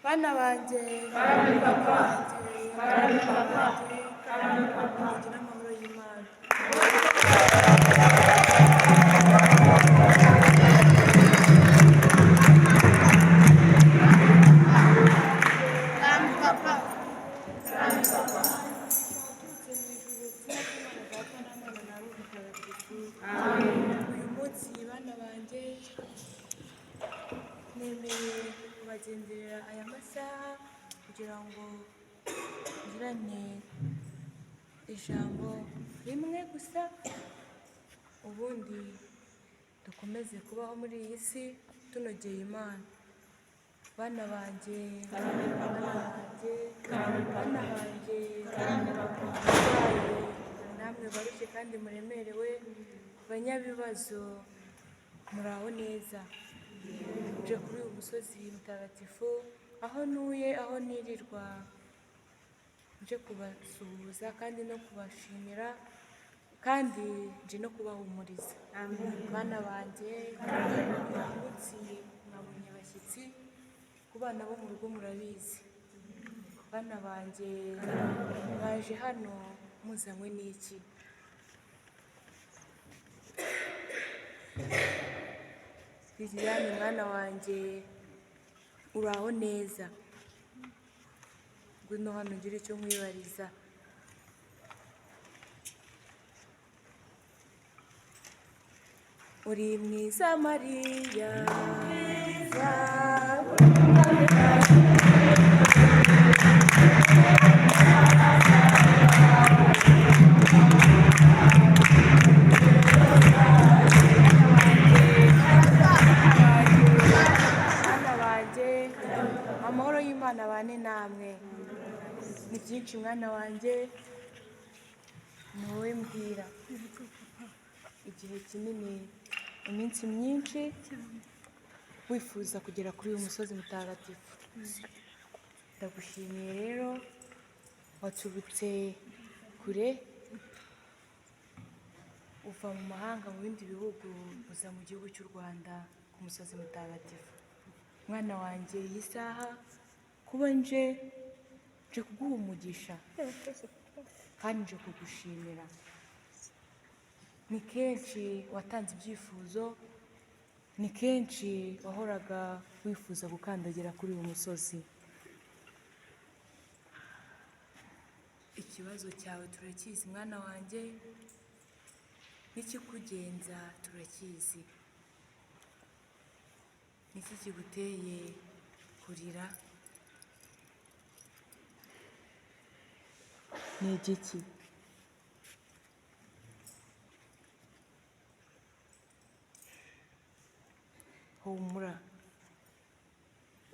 Bana banjye karame papa karame papa karame papa mugira amahoro y'Imana. Karame papa karame papa waturutse mu ijuru Imana data na Mwana na Roho Mutagatifu. Uyu munsi bana banjye nemeye kubagenderera aya masaha kugira ngo ngirane ijambo rimwe gusa, ubundi dukomeze kubaho muri iyi si tunogeye Imana. Bana banjye namwe barushye kandi muremerewe, banyabibazo muraho neza. Nje kuri uyu musozi mutagatifu, aho ntuye, aho nirirwa, nje kubasuhuza kandi no kubashimira, kandi nje no kubahumuriza. Bana banjye, uyu munsi mwabonye abashyitsi, ku bana bo mu rugo murabizi. Bana banjye baje hano muzanywe n'iki? Liliane mwana wanjye uraho neza, ngwino hano ngire icyo nkwibariza. Uri mwiza Mariya, mwiza amahoro y'Imana abane namwe. Ni byinshi mwana wanjye, ni wowe mbwira. Igihe kinini, iminsi myinshi wifuza kugera kuri uyu musozi mutagatifu. Ndagushimiye rero, waturutse kure uva mu mahanga, mu bindi bihugu, uza mu gihugu cy'u Rwanda ku musozi mutagatifu. Mwana wanjye, iyi saha kuba nje kuguha umugisha kandi nje kugushimira. Ni kenshi watanze ibyifuzo, ni kenshi wahoraga wifuza gukandagira kuri uyu musozi. Ikibazo cyawe turakizi mwana wanjye, n'ikikugenza turakizi. Niki kiguteye kurira? Ni igiki? Humura,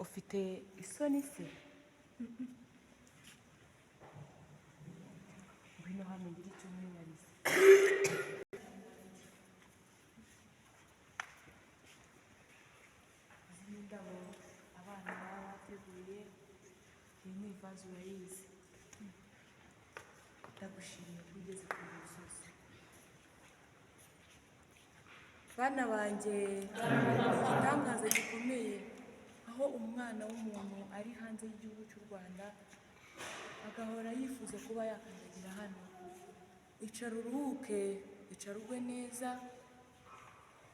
ufite isoni se? Ngwino hano ngire icyo nkwibariza. Izi ndabo abana baba bateguye, iyi ni ivaze urayizi. Ndagushimiye ko ugeze ku musozi. Bana banjye, igitangaza gikomeye, aho umwana w'umuntu ari hanze y'igihugu cy'u Rwanda agahora yifuza kuba yakandagira hano. Icara uruhuke, icara ugwe neza,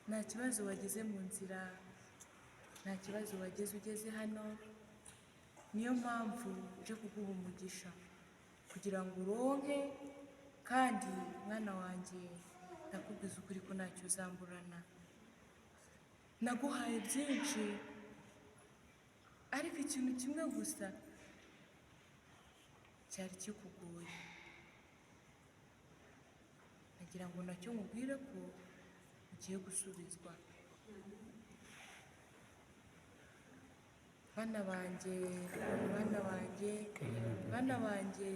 nta kibazo wagize mu nzira, nta kibazo wagize ugeze hano. Niyo mpamvu nje kuguha umugisha kugira ngo uronke, kandi mwana wanjye ndakubwiza ukuri ko ntacyo uzamburana. Naguhaye byinshi, ariko ikintu kimwe gusa cyari kikugoye. Nagira ngo nacyo nkubwire ko ugiye gusubizwa. bana banjye bana banjye bana banjye,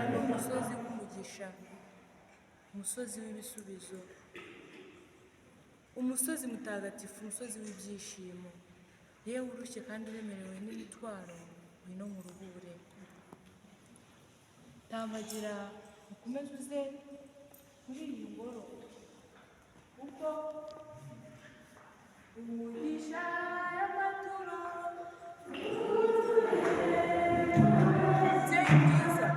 ni umusozi w'umugisha, umusozi w'ibisubizo, umusozi mutagatifu, umusozi w'ibyishimo. Yewe urushye kandi uremerewe n'imitwaro, ngwino muruhure. Tambagira ukomeze uze muri iyi ngoro, kuko umugisha y'amaturo bye byiza.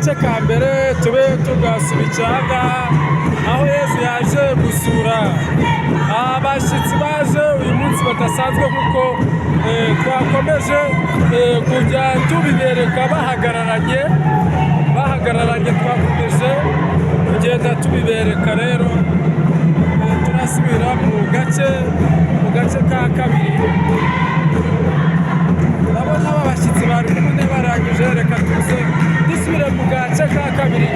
gace ka mbere tube tugasubikira aha ngaha aho Yesu yaje gusura abashyitsi baje uyu munsi badasanzwe kuko twakomeje kujya tubibereka bahagararanye twakomeje kugenda tubibereka rero turasubira mu gace ka kabiri. Ndabona aba bashyitsi bari kumwe barangije, reka tuze dusubire mu gace ka kabiri.